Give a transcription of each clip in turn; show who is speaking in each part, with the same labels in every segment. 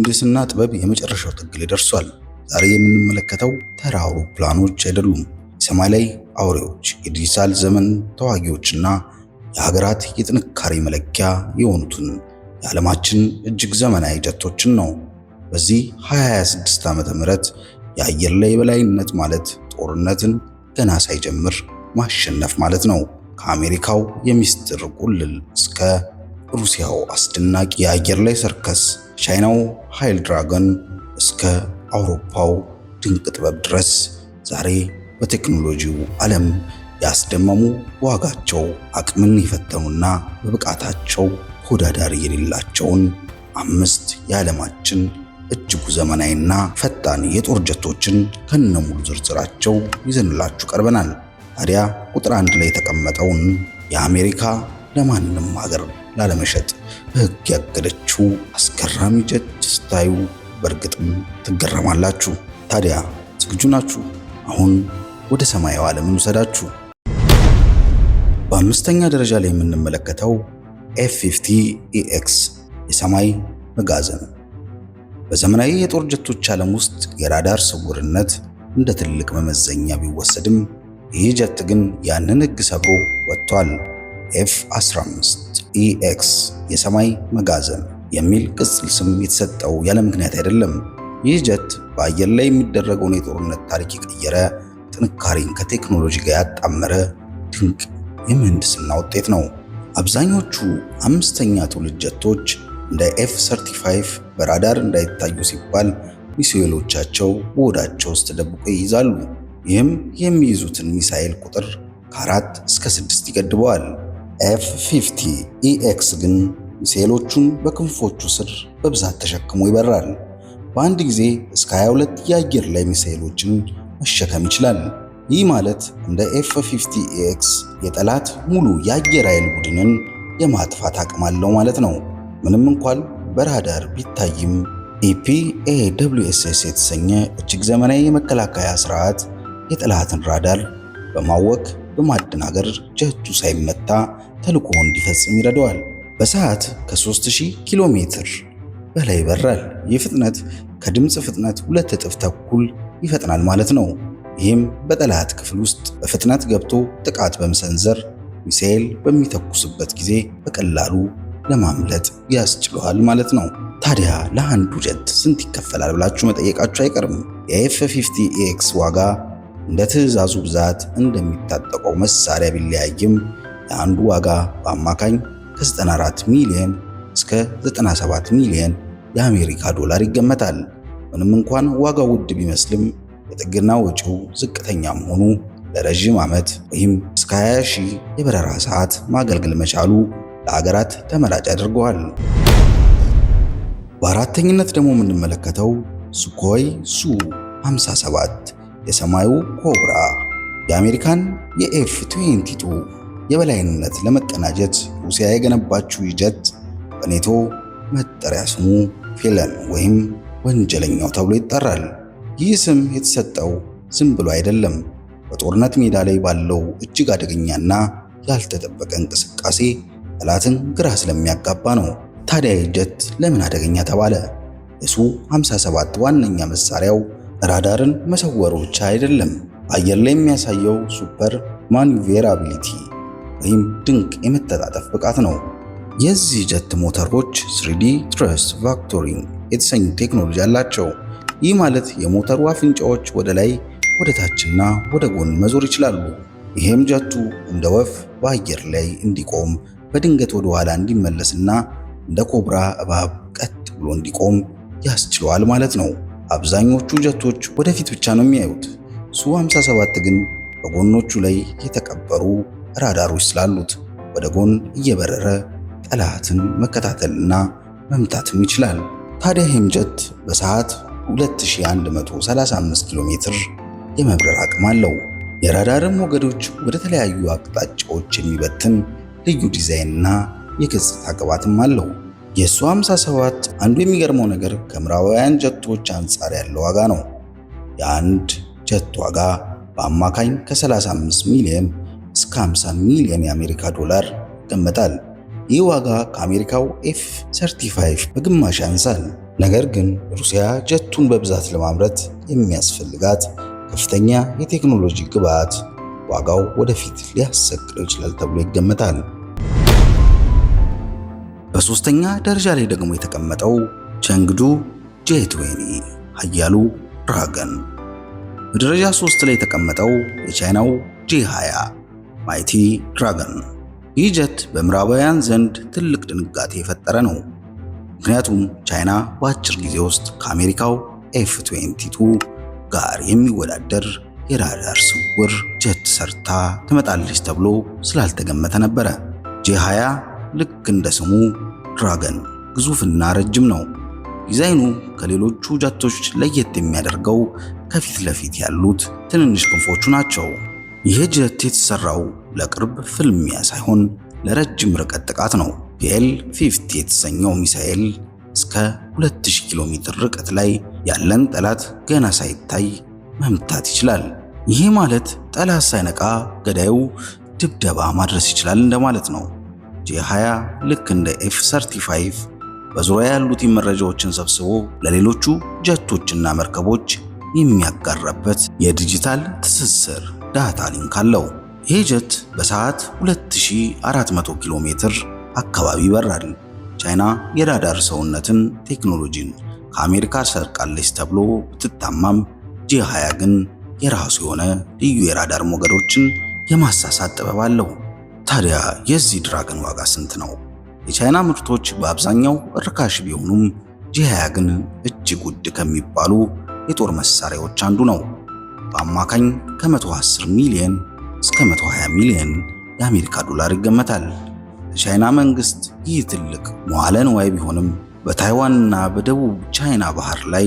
Speaker 1: የምህንድስና ጥበብ የመጨረሻው ጥግ ላይ ደርሷል። ዛሬ የምንመለከተው ተራ አውሮፕላኖች አይደሉም። የሰማይ ላይ አውሬዎች፣ የዲጂታል ዘመን ተዋጊዎችና የሀገራት የጥንካሬ መለኪያ የሆኑትን የዓለማችን እጅግ ዘመናዊ ጀቶችን ነው። በዚህ 2026 ዓመተ ምህረት የአየር ላይ የበላይነት ማለት ጦርነትን ገና ሳይጀምር ማሸነፍ ማለት ነው። ከአሜሪካው የሚስጥር ቁልል እስከ ሩሲያው አስደናቂ የአየር ላይ ሰርከስ፣ ቻይናው ኃይል ድራገን እስከ አውሮፓው ድንቅ ጥበብ ድረስ ዛሬ በቴክኖሎጂው ዓለም ያስደመሙ ዋጋቸው አቅምን የፈተኑና በብቃታቸው ተወዳዳሪ የሌላቸውን 5 የዓለማችን እጅጉ ዘመናዊና ፈጣን የጦር ጀቶችን ከነሙሉ ዝርዝራቸው ይዘንላችሁ ቀርበናል። ታዲያ ቁጥር 1 ላይ የተቀመጠውን የአሜሪካ ለማንም ሀገር ላለመሸጥ በሕግ ያገደችው አስገራሚ ጀት ስታዩ በእርግጥም ትገረማላችሁ። ታዲያ ዝግጁ ናችሁ? አሁን ወደ ሰማያዊ ዓለም እንውሰዳችሁ። በአምስተኛ ደረጃ ላይ የምንመለከተው F-50EX የሰማይ መጋዘን። በዘመናዊ የጦር ጀቶች ዓለም ውስጥ የራዳር ስውርነት እንደ ትልቅ መመዘኛ ቢወሰድም ይህ ጀት ግን ያንን ሕግ ሰብሮ ወጥቷል። F-15EX የሰማይ መጋዘን የሚል ቅጽል ስም የተሰጠው ያለ ምክንያት አይደለም። ይህ ጀት በአየር ላይ የሚደረገውን የጦርነት ታሪክ የቀየረ፣ ጥንካሬን ከቴክኖሎጂ ጋር ያጣመረ ድንቅ የምህንድስና ውጤት ነው። አብዛኞቹ አምስተኛ ትውልድ ጀቶች እንደ F-35 በራዳር እንዳይታዩ ሲባል ሚሳኤሎቻቸው በሆዳቸው ውስጥ ተደብቆ ይይዛሉ። ይህም የሚይዙትን ሚሳኤል ቁጥር ከ4 እስከ 6 ይገድበዋል። F-50EX ግን ሚሳኤሎቹን በክንፎቹ ስር በብዛት ተሸክሞ ይበራል። በአንድ ጊዜ እስከ 22 የአየር ላይ ሚሳኤሎችን መሸከም ይችላል። ይህ ማለት እንደ F-50EX የጠላት ሙሉ የአየር ኃይል ቡድንን የማጥፋት አቅም አለው ማለት ነው። ምንም እንኳን በራዳር ቢታይም EPAWSS የተሰኘ እጅግ ዘመናዊ የመከላከያ ስርዓት የጠላትን ራዳር በማወክ በማደናገር ጀቱ ሳይመታ ተልዕኮ እንዲፈጽም ይረዳዋል። በሰዓት ከ3000 ኪሎ ሜትር በላይ ይበራል። ይህ ፍጥነት ከድምፅ ፍጥነት 2 እጥፍ ተኩል ይፈጥናል ማለት ነው። ይህም በጠላት ክፍል ውስጥ በፍጥነት ገብቶ ጥቃት በመሰንዘር ሚሳኤል በሚተኩስበት ጊዜ በቀላሉ ለማምለጥ ያስችለዋል ማለት ነው። ታዲያ ለአንዱ ጀት ስንት ይከፈላል ብላችሁ መጠየቃችሁ አይቀርም። የF-50EX ዋጋ እንደ ትዕዛዙ ብዛት እንደሚታጠቀው መሳሪያ ቢለያይም የአንዱ ዋጋ በአማካኝ ከ94 ሚሊዮን እስከ 97 ሚሊዮን የአሜሪካ ዶላር ይገመታል። ምንም እንኳን ዋጋው ውድ ቢመስልም የጥገና ወጪው ዝቅተኛ መሆኑ ለረዥም ዓመት ወይም እስከ 20,000 የበረራ ሰዓት ማገልገል መቻሉ ለሀገራት ተመራጭ ያደርገዋል። በአራተኝነት ደግሞ የምንመለከተው ሱኮይ ሱ-57 የሰማዩ ኮብራ። የአሜሪካን የF-22 የበላይነት ለመቀናጀት ሩሲያ የገነባችው ጀት በኔቶ መጠሪያ ስሙ ፌለን ወይም ወንጀለኛው ተብሎ ይጠራል። ይህ ስም የተሰጠው ዝም ብሎ አይደለም። በጦርነት ሜዳ ላይ ባለው እጅግ አደገኛና ያልተጠበቀ እንቅስቃሴ ጠላትን ግራ ስለሚያጋባ ነው። ታዲያ ጀት ለምን አደገኛ ተባለ? የሱ-57 ዋነኛ መሳሪያው ራዳርን መሰወሩ ብቻ አይደለም። በአየር ላይ የሚያሳየው ሱፐር ማኒቬራቢሊቲ ወይም ድንቅ የመተጣጠፍ ብቃት ነው። የዚህ ጀት ሞተሮች 3D ትረስት ቫክቶሪንግ የተሰኙ ቴክኖሎጂ አላቸው። ይህ ማለት የሞተሩ አፍንጫዎች ወደ ላይ፣ ወደ ታችና ወደ ጎን መዞር ይችላሉ። ይህም ጀቱ እንደ ወፍ በአየር ላይ እንዲቆም፣ በድንገት ወደ ኋላ እንዲመለስና እንደ ኮብራ እባብ ቀጥ ብሎ እንዲቆም ያስችለዋል ማለት ነው። አብዛኞቹ ጀቶች ወደፊት ብቻ ነው የሚያዩት። ሱ-57 ግን በጎኖቹ ላይ የተቀበሩ ራዳሮች ስላሉት ወደ ጎን እየበረረ ጠላትን መከታተልና መምታትም ይችላል። ታዲያ ይህም ጀት በሰዓት 2135 ኪሎ ሜትር የመብረር አቅም አለው። የራዳርን ሞገዶች ወደ ተለያዩ አቅጣጫዎች የሚበትን ልዩ ዲዛይንና የገጽታ ቅባትም አለው። የሱ-57 አንዱ የሚገርመው ነገር ከምዕራባውያን ጀቶች አንጻር ያለው ዋጋ ነው። የአንድ ጀት ዋጋ በአማካኝ ከ35 ሚሊዮን እስከ 50 ሚሊዮን የአሜሪካ ዶላር ይገመታል። ይህ ዋጋ ከአሜሪካው F-35 በግማሽ ያንሳል። ነገር ግን ሩሲያ ጀቱን በብዛት ለማምረት የሚያስፈልጋት ከፍተኛ የቴክኖሎጂ ግብዓት ዋጋው ወደፊት ሊያሰቅለው ይችላል ተብሎ ይገመታል። በሶስተኛ ደረጃ ላይ ደግሞ የተቀመጠው ቸንግዱ ጄ20 ኃያሉ ድራገን። በደረጃ 3 ላይ የተቀመጠው የቻይናው ጂ20 ማይቲ ድራገን። ይህ ጀት በምዕራባውያን ዘንድ ትልቅ ድንጋጤ የፈጠረ ነው። ምክንያቱም ቻይና በአጭር ጊዜ ውስጥ ከአሜሪካው ኤፍ-22 ጋር የሚወዳደር የራዳር ስውር ጀት ሰርታ ትመጣለች ተብሎ ስላልተገመተ ነበረ። ጂ20 ልክ እንደ ስሙ ድራገን ግዙፍና ረጅም ነው። ዲዛይኑ ከሌሎቹ ጀቶች ለየት የሚያደርገው ከፊት ለፊት ያሉት ትንንሽ ክንፎቹ ናቸው። ይህ ጀት የተሰራው ለቅርብ ፍልሚያ ሳይሆን ለረጅም ርቀት ጥቃት ነው። ፒኤል-50 የተሰኘው ሚሳኤል እስከ 2000 ኪሎ ሜትር ርቀት ላይ ያለን ጠላት ገና ሳይታይ መምታት ይችላል። ይህ ማለት ጠላት ሳይነቃ ገዳዩ ድብደባ ማድረስ ይችላል እንደማለት ነው። ጂ20 ልክ እንደ ኤፍ-35 በዙሪያ ያሉት መረጃዎችን ሰብስቦ ለሌሎቹ ጀቶችና መርከቦች የሚያጋራበት የዲጂታል ትስስር ዳታ ሊንክ አለው። ይህ ጀት በሰዓት 2400 ኪሎ ሜትር አካባቢ ይበራል። ቻይና የራዳር ሰውነትን ቴክኖሎጂን ከአሜሪካ ሰርቃለች ተብሎ ብትታማም ጂ20 ግን የራሱ የሆነ ልዩ የራዳር ሞገዶችን የማሳሳት ጥበብ አለው። ታዲያ የዚህ ድራገን ዋጋ ስንት ነው? የቻይና ምርቶች በአብዛኛው ርካሽ ቢሆኑም ጂ20 ግን እጅግ ውድ ከሚባሉ የጦር መሳሪያዎች አንዱ ነው። በአማካኝ ከ110 ሚሊዮን እስከ 120 ሚሊዮን የአሜሪካ ዶላር ይገመታል። የቻይና መንግስት ይህ ትልቅ መዋለ ንዋይ ቢሆንም በታይዋንና በደቡብ ቻይና ባህር ላይ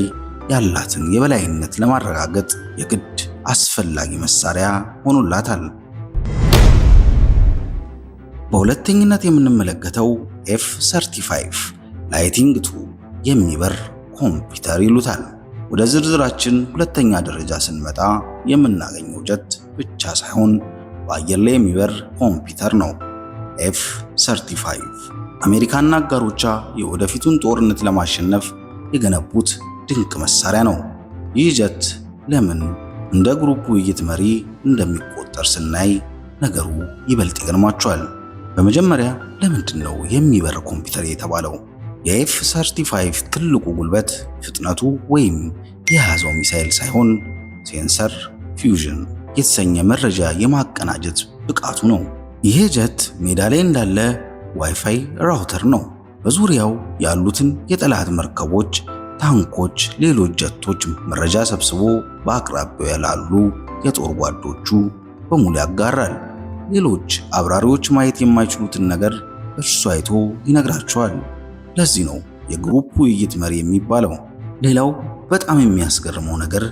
Speaker 1: ያላትን የበላይነት ለማረጋገጥ የግድ አስፈላጊ መሳሪያ ሆኖላታል። በሁለተኝነት የምንመለከተው ኤፍ-35 ላይቲንግ 2 የሚበር ኮምፒውተር ይሉታል። ወደ ዝርዝራችን ሁለተኛ ደረጃ ስንመጣ የምናገኘው ጀት ብቻ ሳይሆን በአየር ላይ የሚበር ኮምፒውተር ነው። ኤፍ-35 አሜሪካና አጋሮቿ የወደፊቱን ጦርነት ለማሸነፍ የገነቡት ድንቅ መሳሪያ ነው። ይህ ጀት ለምን እንደ ግሩፕ ውይይት መሪ እንደሚቆጠር ስናይ ነገሩ ይበልጥ ይገርማቸዋል። በመጀመሪያ ለምንድን ነው የሚበር ኮምፒውተር የተባለው? የኤፍ-35 ትልቁ ጉልበት ፍጥነቱ ወይም የያዘው ሚሳኤል ሳይሆን ሴንሰር ፊውዥን የተሰኘ መረጃ የማቀናጀት ብቃቱ ነው። ይህ ጀት ሜዳ ላይ እንዳለ ዋይፋይ ራውተር ነው። በዙሪያው ያሉትን የጠላት መርከቦች፣ ታንኮች፣ ሌሎች ጀቶች መረጃ ሰብስቦ በአቅራቢያው ላሉ የጦር ጓዶቹ በሙሉ ያጋራል። ሌሎች አብራሪዎች ማየት የማይችሉትን ነገር እርሱ አይቶ ይነግራቸዋል። ለዚህ ነው የግሩፕ ውይይት መሪ የሚባለው። ሌላው በጣም የሚያስገርመው ነገር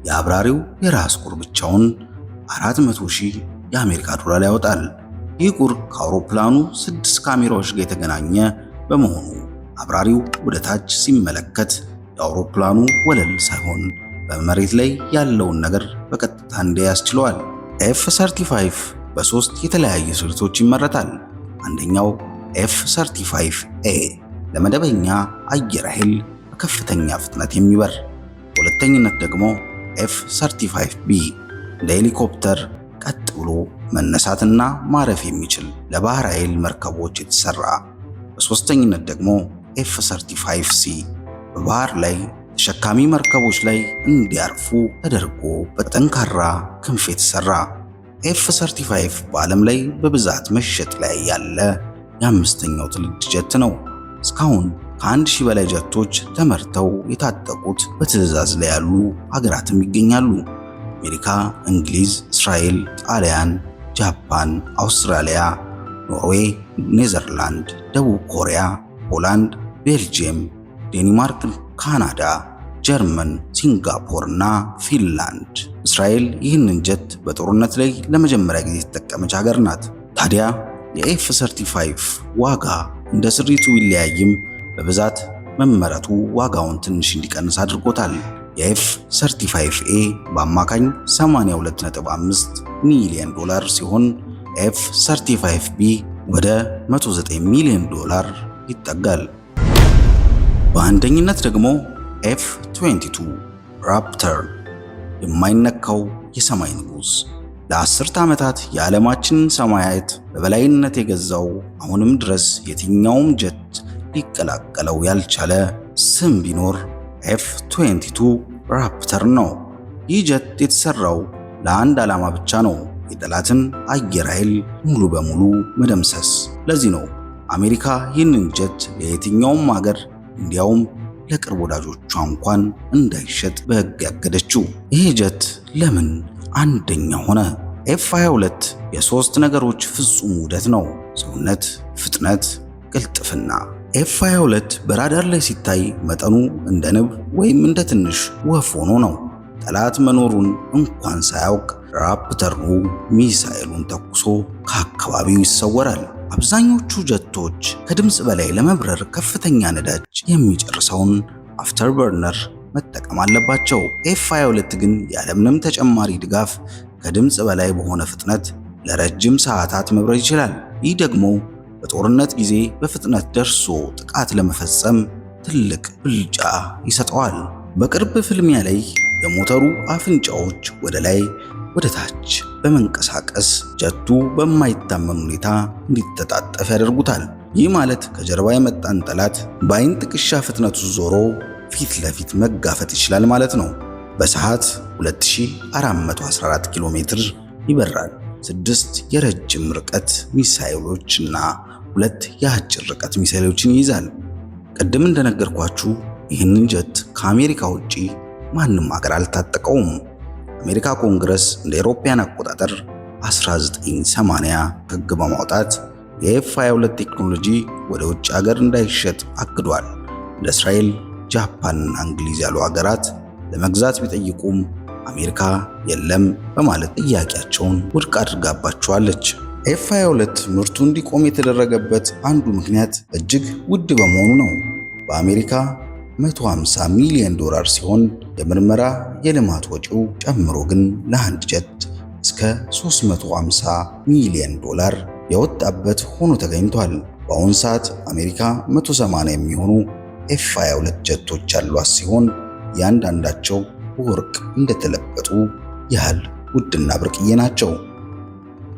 Speaker 1: የአብራሪው የራስ ቁር ብቻውን 400,000 የአሜሪካ ዶላር ያወጣል። ይህ ቁር ከአውሮፕላኑ 6 ካሜራዎች ጋር የተገናኘ በመሆኑ አብራሪው ወደ ታች ሲመለከት የአውሮፕላኑ ወለል ሳይሆን በመሬት ላይ ያለውን ነገር በቀጥታ እንዲያይ ያስችለዋል። ኤፍ-35 በሶስት የተለያዩ ስልቶች ይመረታል። አንደኛው ኤፍ-35ኤ ለመደበኛ አየር ኃይል በከፍተኛ ፍጥነት የሚበር፣ በሁለተኝነት ደግሞ ኤፍ-35ቢ እንደ ሄሊኮፕተር ቀጥ ብሎ መነሳትና ማረፍ የሚችል ለባህር ኃይል መርከቦች የተሰራ፣ በሶስተኝነት ደግሞ ኤፍ-35ሲ በባህር ላይ ተሸካሚ መርከቦች ላይ እንዲያርፉ ተደርጎ በጠንካራ ክንፍ የተሰራ። ኤፍ-35 በዓለም ላይ በብዛት መሸጥ ላይ ያለ የአምስተኛው ትውልድ ጀት ነው። እስካሁን ከ1000 በላይ ጀቶች ተመርተው የታጠቁት በትዕዛዝ ላይ ያሉ ሀገራትም ይገኛሉ። አሜሪካ፣ እንግሊዝ፣ እስራኤል፣ ጣሊያን፣ ጃፓን፣ አውስትራሊያ፣ ኖርዌይ፣ ኔዘርላንድ፣ ደቡብ ኮሪያ፣ ፖላንድ፣ ቤልጂየም፣ ዴንማርክ፣ ካናዳ፣ ጀርመን፣ ሲንጋፖር እና ፊንላንድ። እስራኤል ይህንን ጀት በጦርነት ላይ ለመጀመሪያ ጊዜ የተጠቀመች ሀገር ናት። ታዲያ የኤፍ-35 ዋጋ እንደ ስሪቱ ቢለያይም በብዛት መመረቱ ዋጋውን ትንሽ እንዲቀንስ አድርጎታል። የኤፍ-35ኤ በአማካኝ 82.5 ሚሊዮን ዶላር ሲሆን ኤፍ-35ቢ ወደ 109 ሚሊዮን ዶላር ይጠጋል። በአንደኝነት ደግሞ F-22 ራፕተር የማይነካው የሰማይ ንጉስ ለአስርተ ዓመታት የዓለማችንን ሰማያት በበላይነት የገዛው አሁንም ድረስ የትኛውም ጀት ሊቀላቀለው ያልቻለ ስም ቢኖር F-22 ራፕተር ነው። ይህ ጀት የተሰራው ለአንድ ዓላማ ብቻ ነው፣ የጠላትን አየር ኃይል ሙሉ በሙሉ መደምሰስ። ለዚህ ነው አሜሪካ ይህንን ጀት ለየትኛውም ሀገር እንዲያውም ለቅርብ ወዳጆቿ እንኳን እንዳይሸጥ በሕግ ያገደችው። ይሄ ጀት ለምን አንደኛ ሆነ? F-22 የሶስት ነገሮች ፍጹም ውህደት ነው፤ ሰውነት፣ ፍጥነት፣ ቅልጥፍና። F-22 በራዳር ላይ ሲታይ መጠኑ እንደ ንብ ወይም እንደ ትንሽ ወፍ ሆኖ ነው። ጠላት መኖሩን እንኳን ሳያውቅ ራፕተሩ ሚሳኤሉን ተኩሶ ከአካባቢው ይሰወራል። አብዛኞቹ ጀቶች ከድምፅ በላይ ለመብረር ከፍተኛ ነዳጅ የሚጨርሰውን አፍተርበርነር መጠቀም አለባቸው። F-22 ግን ያለምንም ተጨማሪ ድጋፍ ከድምፅ በላይ በሆነ ፍጥነት ለረጅም ሰዓታት መብረር ይችላል። ይህ ደግሞ በጦርነት ጊዜ በፍጥነት ደርሶ ጥቃት ለመፈጸም ትልቅ ብልጫ ይሰጠዋል። በቅርብ ፍልሚያ ላይ የሞተሩ አፍንጫዎች ወደ ላይ ወደ ታች በመንቀሳቀስ ጀቱ በማይታመን ሁኔታ እንዲተጣጠፍ ያደርጉታል። ይህ ማለት ከጀርባ የመጣን ጠላት በአይን ጥቅሻ ፍጥነቱ ዞሮ ፊት ለፊት መጋፈጥ ይችላል ማለት ነው። በሰዓት 2414 ኪሎ ሜትር ይበራል። 6 የረጅም ርቀት ሚሳኤሎችና 2 የአጭር ርቀት ሚሳኤሎችን ይይዛል። ቅድም እንደነገርኳችሁ ይህንን ጀት ከአሜሪካ ውጪ ማንም ሀገር አልታጠቀውም። አሜሪካ ኮንግረስ እንደ አውሮፓውያን አቆጣጠር 1980 ሕግ በማውጣት የኤፍ-22 ቴክኖሎጂ ወደ ውጭ ሀገር እንዳይሸጥ አግዷል። እንደ እስራኤል፣ ጃፓንና እንግሊዝ ያሉ ሀገራት ለመግዛት ቢጠይቁም አሜሪካ የለም በማለት ጥያቄያቸውን ውድቅ አድርጋባቸዋለች። ኤፍ-22 ምርቱ እንዲቆም የተደረገበት አንዱ ምክንያት እጅግ ውድ በመሆኑ ነው። በአሜሪካ $150 ሚሊዮን ሲሆን የምርመራ የልማት ወጪው ጨምሮ ግን ለአንድ ጀት እስከ $350 ሚሊዮን የወጣበት ሆኖ ተገኝቷል። በአሁኑ ሰዓት አሜሪካ 180 የሚሆኑ ኤፍ-22 ጀቶች ያሏት ሲሆን ያንዳንዳቸው በወርቅ እንደተለበጡ ያህል ውድና ብርቅዬ ናቸው።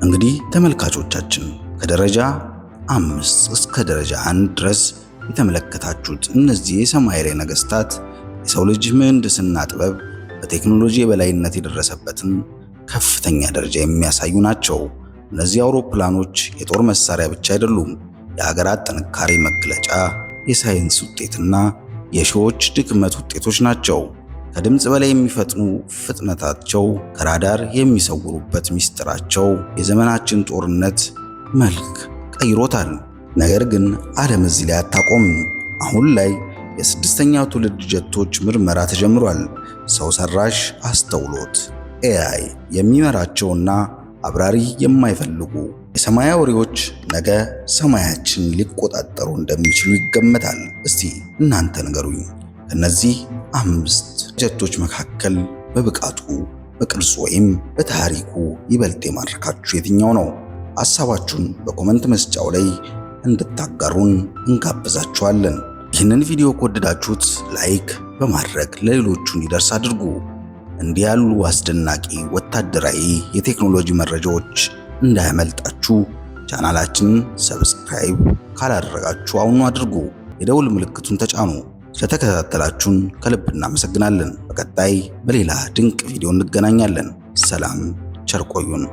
Speaker 1: እንግዲህ ተመልካቾቻችን ከደረጃ 5 እስከ ደረጃ 1 ድረስ የተመለከታችሁት እነዚህ የሰማይ ላይ ነገስታት የሰው ልጅ ምህንድስና ጥበብ በቴክኖሎጂ የበላይነት የደረሰበትን ከፍተኛ ደረጃ የሚያሳዩ ናቸው። እነዚህ አውሮፕላኖች የጦር መሳሪያ ብቻ አይደሉም፣ የሀገራት ጥንካሬ መግለጫ፣ የሳይንስ ውጤትና የሺዎች ድክመት ውጤቶች ናቸው። ከድምፅ በላይ የሚፈጥኑ ፍጥነታቸው፣ ከራዳር የሚሰውሩበት ሚስጥራቸው የዘመናችን ጦርነት መልክ ቀይሮታል። ነገር ግን ዓለም እዚህ ላይ አታቆምም። አሁን ላይ የስድስተኛው ትውልድ ጀቶች ምርመራ ተጀምሯል። ሰው ሰራሽ አስተውሎት AI የሚመራቸውና አብራሪ የማይፈልጉ የሰማይ አውሬዎች ነገ ሰማያችን ሊቆጣጠሩ እንደሚችሉ ይገመታል። እስቲ እናንተ ንገሩኝ፣ ከነዚህ 5 ጀቶች መካከል በብቃቱ በቅርጹ ወይም በታሪኩ ይበልጥ የማረካችሁ የትኛው ነው? ሐሳባችሁን በኮመንት መስጫው ላይ እንድታጋሩን እንጋብዛችኋለን። ይህንን ቪዲዮ ከወደዳችሁት ላይክ በማድረግ ለሌሎቹ እንዲደርስ አድርጉ። እንዲህ ያሉ አስደናቂ ወታደራዊ የቴክኖሎጂ መረጃዎች እንዳያመልጣችሁ ቻናላችንን ሰብስክራይብ ካላደረጋችሁ አሁኑ አድርጉ። የደውል ምልክቱን ተጫኑ። ስለተከታተላችሁን ከልብ እናመሰግናለን። በቀጣይ በሌላ ድንቅ ቪዲዮ እንገናኛለን። ሰላም፣ ቸር ቆዩን።